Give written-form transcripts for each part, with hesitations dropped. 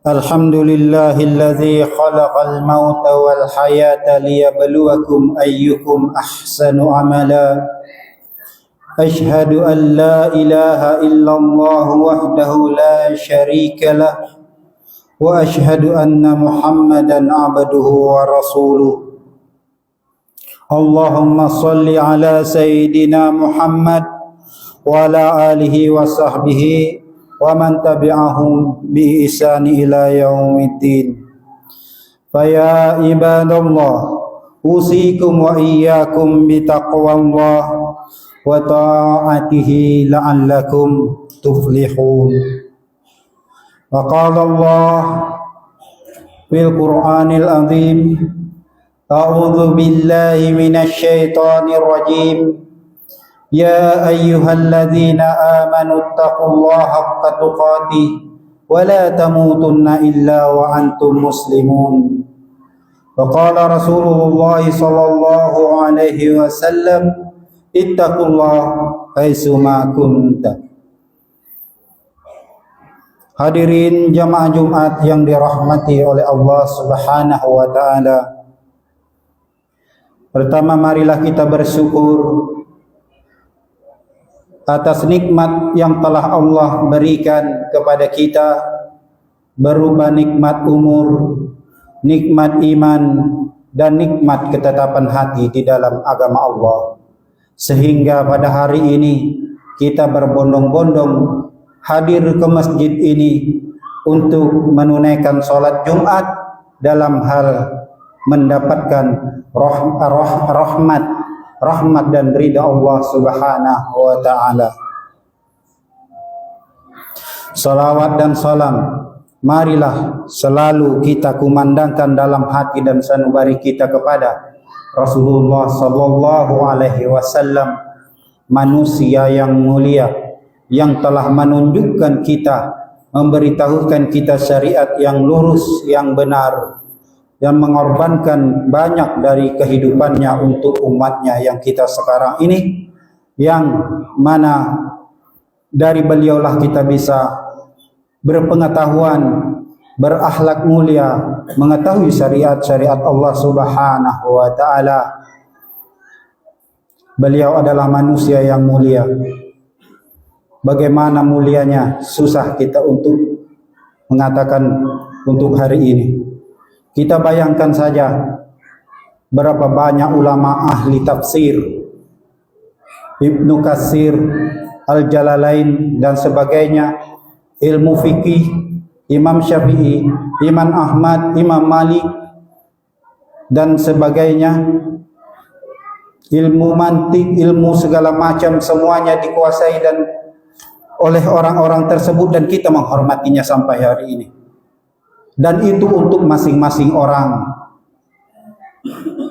Alhamdulillahilladzi khalaqal mauta wal hayata liyabluwakum ayyukum ahsanu amala. Ashhadu an la ilaha illallah wahdahu la syarika lah wa ashhadu anna Muhammadan abduhu wa rasuluh. Allahumma salli ala sayyidina Muhammad wa ala alihi wa sahbihi wa man tabi'ahum bi ihsani ila yaumiddin. Fa ya ibadallah, usikum wa iyyakum bi taqwallah wa ta'atihi la'allakum tuflihun. Wa qala Allah fil Qur'anil azim, a'udzu billahi minasy syaithanir rajim. Ya ayyuhalladzina amanu taqullaha haqqa tuqatih wa la tamutunna illa wa antum muslimun. Wa qala Rasulullah sallallahu alaihi wasallam, ittaqullaha haitsuma kunta. Hadirin jamaah Jumat yang dirahmati oleh Allah Subhanahu wa taala. Pertama, marilah kita bersyukur atas nikmat yang telah Allah berikan kepada kita, berupa nikmat umur, nikmat iman, dan nikmat ketetapan hati di dalam agama Allah. Sehingga pada hari ini kita berbondong-bondong hadir ke masjid ini untuk menunaikan sholat Jumat dalam hal mendapatkan rahmat dan ridha Allah Subhanahu wa ta'ala. Salawat dan salam marilah selalu kita kumandangkan dalam hati dan sanubari kita kepada Rasulullah sallallahu alaihi wasallam, manusia yang mulia yang telah menunjukkan kita, memberitahukan kita syariat yang lurus, yang benar, yang mengorbankan banyak dari kehidupannya untuk umatnya yang kita sekarang ini, yang mana dari beliaulah kita bisa berpengetahuan, berakhlak mulia, mengetahui syariat-syariat Allah Subhanahu wa ta'ala. Beliau adalah manusia yang mulia. Bagaimana mulianya, susah kita untuk mengatakan untuk hari ini. Kita bayangkan saja berapa banyak ulama ahli tafsir, Ibnu Katsir, Al-Jalalain dan sebagainya, ilmu fikih, Imam Syafi'i, Imam Ahmad, Imam Malik dan sebagainya, ilmu mantik, ilmu segala macam, semuanya dikuasai dan oleh orang-orang tersebut, dan kita menghormatinya sampai hari ini. Dan itu untuk masing-masing orang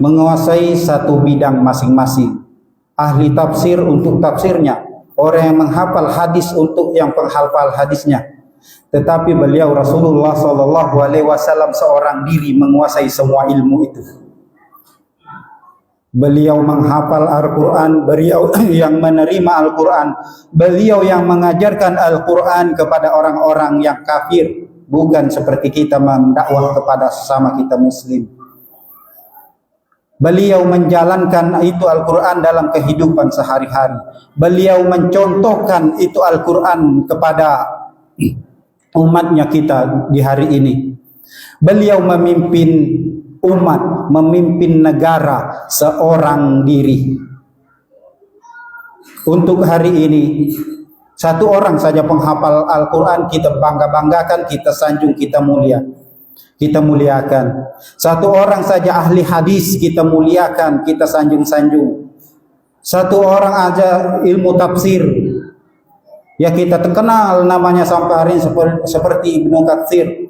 menguasai satu bidang masing-masing. Ahli tafsir untuk tafsirnya, orang yang menghafal hadis untuk yang penghafal hadisnya. Tetapi beliau Rasulullah sallallahu alaihi wasallam seorang diri menguasai semua ilmu itu. Beliau menghafal Al-Quran, beliau yang menerima Al-Quran, beliau yang mengajarkan Al-Quran kepada orang-orang yang kafir, bukan seperti kita mendakwah kepada sesama kita muslim. Beliau menjalankan itu Al-Quran dalam kehidupan sehari-hari. Beliau mencontohkan itu Al-Quran kepada umatnya kita di hari ini. Beliau memimpin umat, memimpin negara seorang diri. Untuk hari ini, satu orang saja penghafal Al-Quran kita bangga-banggakan, kita sanjung, kita muliakan. Satu orang saja ahli hadis kita muliakan, kita sanjung-sanjung. Satu orang aja ilmu tafsir, ya kita terkenal namanya sampai hari ini seperti Ibnu Katsir.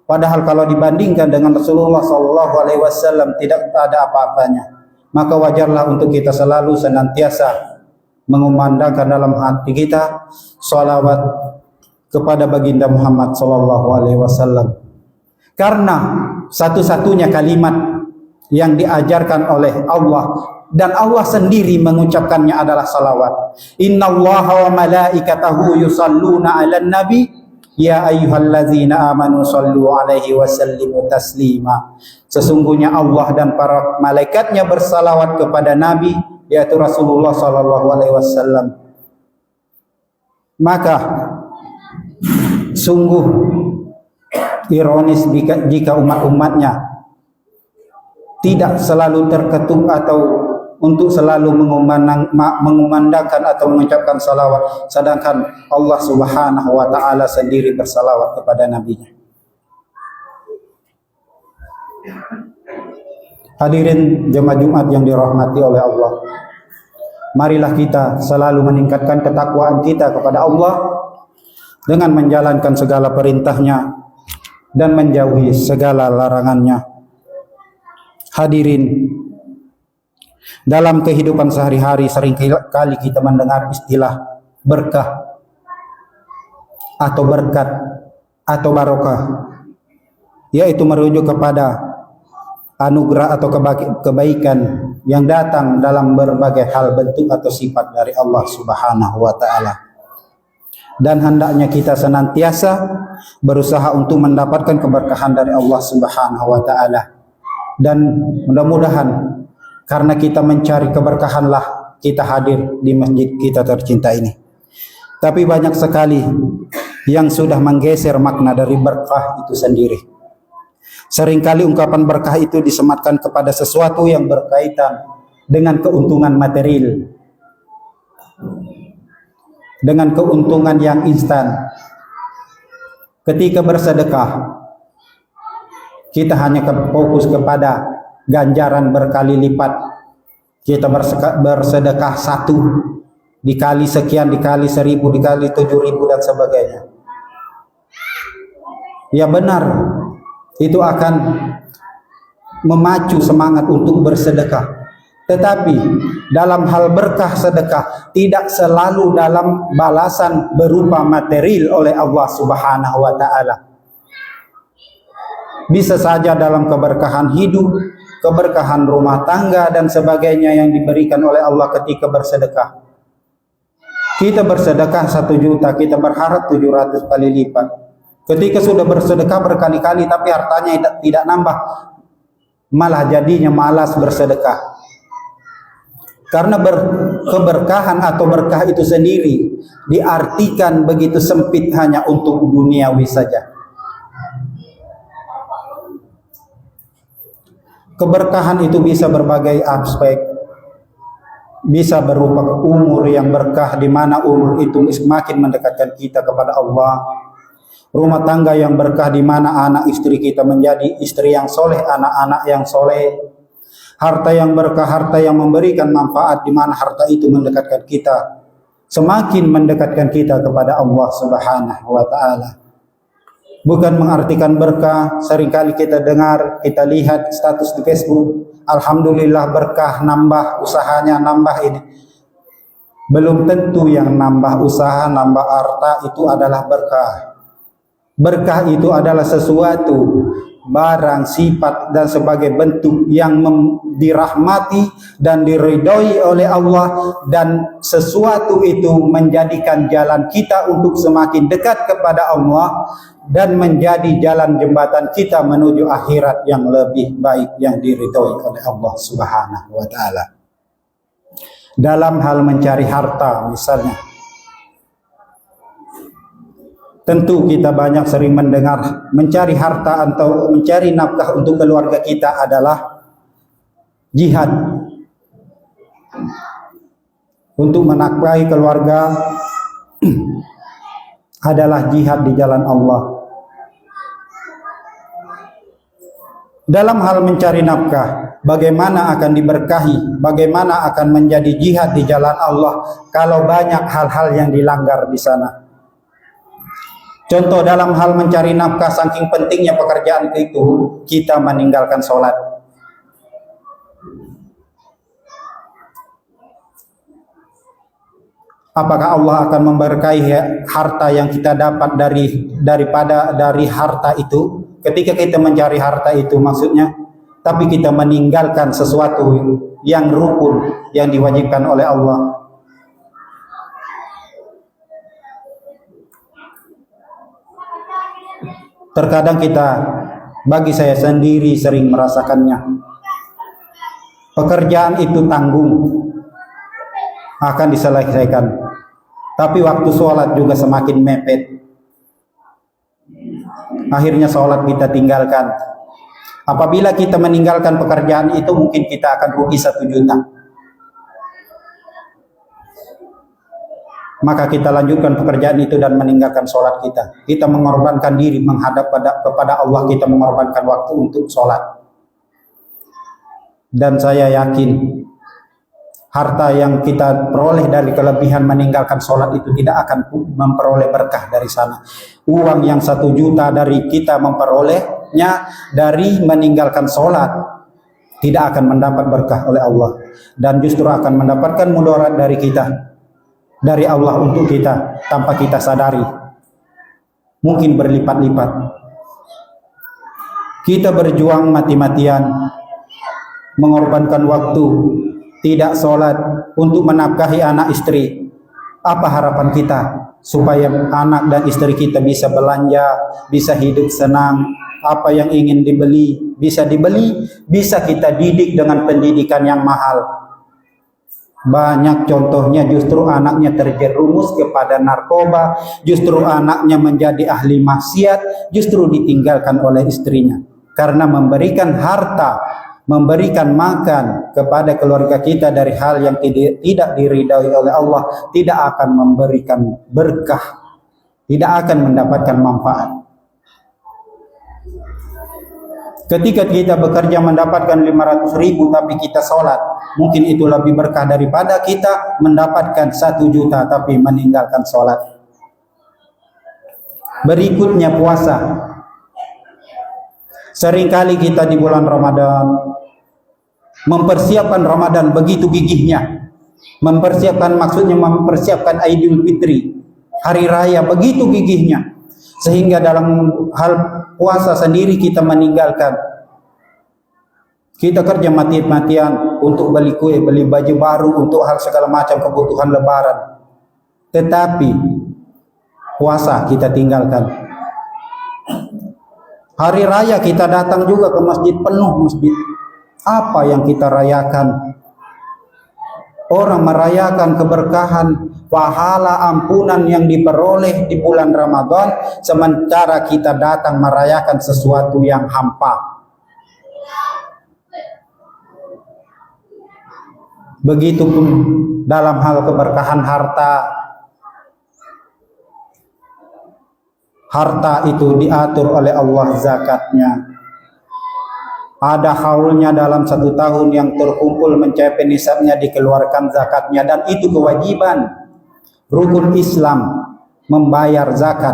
Padahal kalau dibandingkan dengan Rasulullah SAW tidak ada apa-apanya. Maka wajarlah untuk kita selalu senantiasa mengumandangkan dalam hati kita salawat kepada baginda Muhammad SAW. Karena satu-satunya kalimat yang diajarkan oleh Allah dan Allah sendiri mengucapkannya adalah salawat. Innallaha wa malaikatahu yusalluna 'alan nabi ya ayyuhallazina amanu sallu 'alaihi wa sallimu taslima. Sesungguhnya Allah dan para malaikatnya bersalawat kepada Nabi, yaitu Rasulullah sallallahu alaihi wasallam. Maka sungguh ironis jika umat-umatnya tidak selalu terketuk atau untuk selalu mengumandangkan atau mengucapkan salawat, sedangkan Allah Subhanahu wa taala sendiri bersalawat kepada nabinya. Hadirin jemaah Jumat yang dirahmati oleh Allah, marilah kita selalu meningkatkan ketakwaan kita kepada Allah dengan menjalankan segala perintahnya dan menjauhi segala larangannya. Hadirin, dalam kehidupan sehari-hari seringkali kita mendengar istilah berkah atau berkat atau barokah, yaitu merujuk kepada anugerah atau kebaikan yang datang dalam berbagai hal, bentuk atau sifat dari Allah Subhanahu wa taala. Dan hendaknya kita senantiasa berusaha untuk mendapatkan keberkahan dari Allah Subhanahu wa taala. Dan mudah-mudahan karena kita mencari keberkahanlah kita hadir di masjid kita tercinta ini. Tapi banyak sekali yang sudah menggeser makna dari berkah itu sendiri. Seringkali ungkapan berkah itu disematkan kepada sesuatu yang berkaitan dengan keuntungan material, dengan keuntungan yang instan. Ketika bersedekah, kita hanya fokus kepada ganjaran berkali lipat. Kita bersedekah 1 dikali sekian, dikali 1000, dikali 7000 dan sebagainya. Ya benar, itu akan memacu semangat untuk bersedekah. Tetapi dalam hal berkah sedekah tidak selalu dalam balasan berupa material oleh Allah Subhanahu wa taala. Bisa saja dalam keberkahan hidup, keberkahan rumah tangga dan sebagainya yang diberikan oleh Allah ketika bersedekah. Kita bersedekah 1 juta, kita berharap 700 kali lipat. Ketika sudah bersedekah berkali-kali tapi hartanya tidak nambah, malah jadinya malas bersedekah. Karena keberkahan atau berkah itu sendiri diartikan begitu sempit hanya untuk duniawi saja. Keberkahan itu bisa berbagai aspek. Bisa berupa umur yang berkah, di mana umur itu semakin mendekatkan kita kepada Allah. Rumah tangga yang berkah, di mana anak istri kita menjadi istri yang soleh, anak-anak yang soleh. Harta yang berkah, harta yang memberikan manfaat, di mana harta itu mendekatkan kita, semakin mendekatkan kita kepada Allah Subhanahu wa taala. Bukan mengartikan berkah, seringkali kita dengar, kita lihat status di Facebook, alhamdulillah berkah, nambah usahanya, nambah ini. Belum tentu yang nambah usaha, nambah harta itu adalah berkah. Berkah itu adalah sesuatu, barang, sifat dan sebagai bentuk yang dirahmati dan diridhoi oleh Allah, dan sesuatu itu menjadikan jalan kita untuk semakin dekat kepada Allah dan menjadi jalan jembatan kita menuju akhirat yang lebih baik yang diridhoi oleh Allah Subhanahu wa taala. Dalam hal mencari harta misalnya, tentu kita banyak sering mendengar mencari harta atau mencari nafkah untuk keluarga kita adalah jihad. Untuk menafkahi keluarga adalah jihad di jalan Allah. Dalam hal mencari nafkah, bagaimana akan diberkahi, bagaimana akan menjadi jihad di jalan Allah kalau banyak hal-hal yang dilanggar di sana. Contoh dalam hal mencari nafkah, saking pentingnya pekerjaan itu, kita meninggalkan sholat. Apakah Allah akan memberkahi harta yang kita dapat dari harta itu? Ketika kita mencari harta itu maksudnya, tapi kita meninggalkan sesuatu yang rukun yang diwajibkan oleh Allah. Terkadang bagi saya sendiri sering merasakannya. Pekerjaan itu tanggung, akan diselesaikan, tapi waktu sholat juga semakin mepet. Akhirnya sholat kita tinggalkan. Apabila kita meninggalkan pekerjaan itu, mungkin kita akan rugi 1 juta. Maka kita lanjutkan pekerjaan itu dan meninggalkan sholat kita. Kita mengorbankan diri menghadap kepada Allah, kita mengorbankan waktu untuk sholat. Dan saya yakin harta yang kita peroleh dari kelebihan meninggalkan sholat itu tidak akan memperoleh berkah dari sana. Uang yang 1 juta dari kita memperolehnya dari meninggalkan sholat tidak akan mendapat berkah oleh Allah, dan justru akan mendapatkan mudarat dari kita, dari Allah untuk kita tanpa kita sadari, mungkin berlipat-lipat. Kita berjuang mati-matian, mengorbankan waktu, tidak sholat untuk menafkahi anak istri. Apa harapan kita? Supaya anak dan istri kita bisa belanja, bisa hidup senang, apa yang ingin dibeli bisa dibeli, bisa kita didik dengan pendidikan yang mahal. Banyak contohnya justru anaknya terjerumus kepada narkoba, justru anaknya menjadi ahli maksiat, justru ditinggalkan oleh istrinya. Karena memberikan harta, memberikan makan kepada keluarga kita dari hal yang tidak diridhai oleh Allah, tidak akan memberikan berkah, tidak akan mendapatkan manfaat. Ketika kita bekerja mendapatkan 500.000 tapi kita sholat, mungkin itu lebih berkah daripada kita mendapatkan 1 juta tapi meninggalkan sholat. Berikutnya puasa. Seringkali kita di bulan Ramadan mempersiapkan Ramadan begitu gigihnya, maksudnya mempersiapkan Idul Fitri, hari raya begitu gigihnya, sehingga dalam hal puasa sendiri kita meninggalkan. Kita kerja mati-matian untuk beli kue, beli baju baru, untuk hal segala macam kebutuhan lebaran, tetapi puasa kita tinggalkan. Hari raya kita datang juga ke masjid, penuh masjid. Apa yang kita rayakan? Orang merayakan keberkahan, pahala, ampunan yang diperoleh di bulan Ramadan, sementara kita datang merayakan sesuatu yang hampa. Begitupun dalam hal keberkahan harta. Harta itu diatur oleh Allah zakatnya. Ada haulnya dalam 1 tahun yang terkumpul mencapai nisabnya dikeluarkan zakatnya, dan itu kewajiban rukun Islam membayar zakat.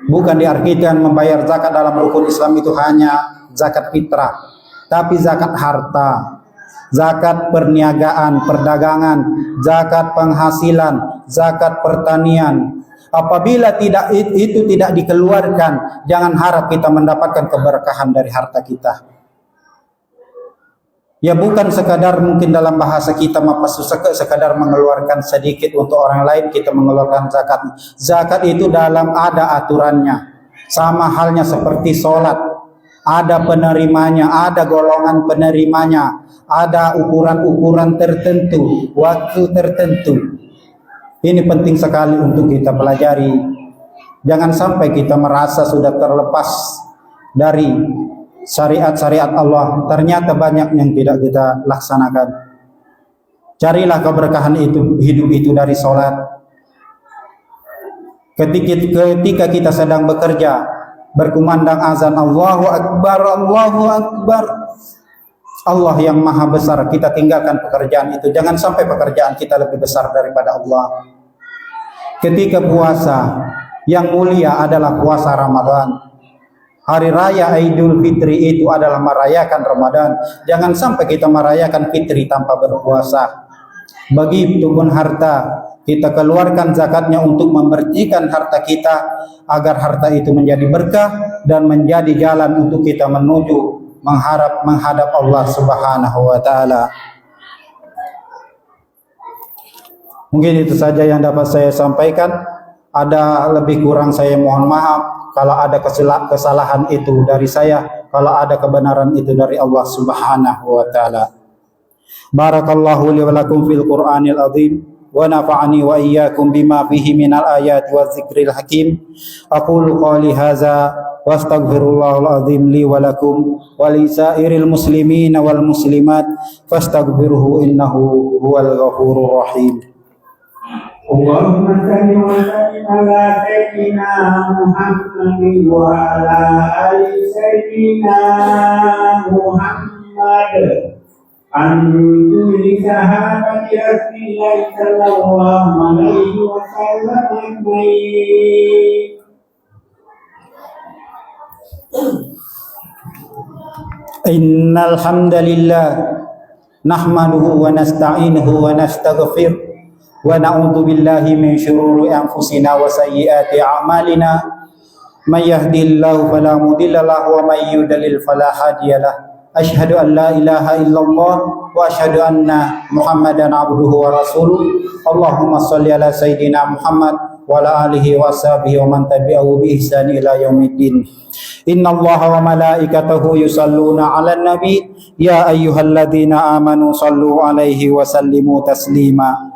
Bukan diartikan membayar zakat dalam rukun Islam itu hanya zakat fitrah, tapi zakat harta, zakat perniagaan, perdagangan, zakat penghasilan, zakat pertanian. Apabila itu tidak dikeluarkan, jangan harap kita mendapatkan keberkahan dari harta kita. Ya bukan sekadar mungkin dalam bahasa kita sekadar mengeluarkan sedikit untuk orang lain, kita mengeluarkan zakat. Zakat itu ada aturannya. Sama halnya seperti sholat. Ada penerimanya, ada golongan penerimanya, ada ukuran-ukuran tertentu, waktu tertentu. Ini penting sekali untuk kita pelajari. Jangan sampai kita merasa sudah terlepas dari syariat-syariat Allah, ternyata banyak yang tidak kita laksanakan. Carilah keberkahan itu, hidup itu dari sholat. Ketika kita sedang bekerja, berkumandang azan Allahu Akbar, Allahu Akbar, Allah yang maha besar, kita tinggalkan pekerjaan itu. Jangan sampai pekerjaan kita lebih besar daripada Allah. Ketika puasa, yang mulia adalah puasa Ramadan. Hari raya Idul Fitri itu adalah merayakan Ramadan. Jangan sampai kita merayakan Fitri tanpa berpuasa. Begitupun harta, kita keluarkan zakatnya untuk membersihkan harta kita, agar harta itu menjadi berkah dan menjadi jalan untuk kita menuju menghadap Allah Subhanahu wa taala. Mungkin itu saja yang dapat saya sampaikan. Ada lebih kurang saya mohon maaf. Kalau ada kesalahan itu dari saya, kalau ada kebenaran itu dari Allah Subhanahu wa taala. Barakallahu li wa lakum fil Qur'anil azim wa nafa'ani wa iyyakum bima fihi minal ayati wa dzikril hakim. Aqulu qali hadza wa astaghfirullahal azim li wa lakum wa li sairil muslimin wal muslimat fastaghfiruhu innahu huwal ghafurur rahim. Allahumma salli wa sallim ala sayyidina Muhammadin wa ala ali sayyidina Muhammad. Antum li sahabati Rasulillah sallallahu alaihi wasallam ajmain. Innal hamdalillah nahmaduhu wa nasta'inuhu wa nastaghfiruh wa na'udzu billahi min syururi anfusina wa sayyiati a'malina may yahdihillahu fala mudilla lahu wa may yudlil fala hadiyalah. Asyhadu an la ilaha illallah wa asyhadu anna Muhammadan abduhu wa rasuluh. Allahumma shalli ala sayidina Muhammad wa ala alihi wa sahbihi wa man tabi'ahu bi ihsan ila yaumiddin. Innallaha wa malaikatahu yusalluna 'alan nabi ya ayyuhalladzina amanu sallu 'alaihi wa sallimu taslima.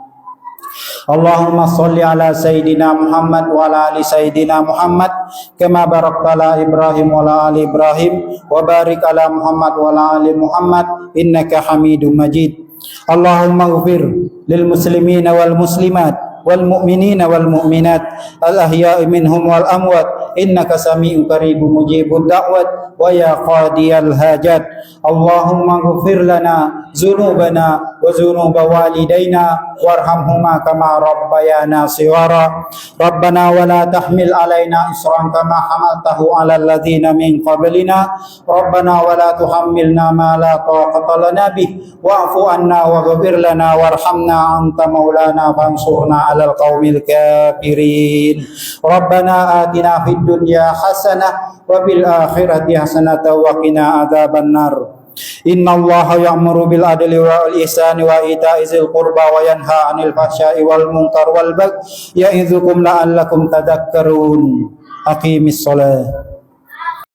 Allahumma shalli ala sayidina Muhammad wa ala ali sayidina Muhammad kama barakta ala Ibrahim wa ala ali Ibrahim wa barik ala Muhammad wa ala ali Muhammad innaka Hamidum Majid. Allahumma ighfir lil muslimina wal muslimat wal mu'minina wal mu'minat al ahya'i minhum wal amwat innaka sami'un qaribun mujibud da'wat wa ya qadiyal hajat. Allahumma ighfir lana dzunubana wa dzunuba walidaina warhamhuma kama rabbayana shighara. Rabbana wa la tahmil alaina isran kama hamaltahu ala alladhina min qablina. Rabbana wa la tuhammilna ma la taqata lana bih wa'fu anna waghfir lana warhamna anta maulana fansurna 'alal qaumil kafirin. Rabbana atina fid dunya hasanah wa bil akhirati hasanatan wa qina adzabannar. Innallaha ya'muru bil adli wal ihsani wa ita'i dzil qurba wa yanha 'anil fahsya'i wal munkar wal baghi ya'idzukum la'allakum tadhakkarun. Aqimis shalah.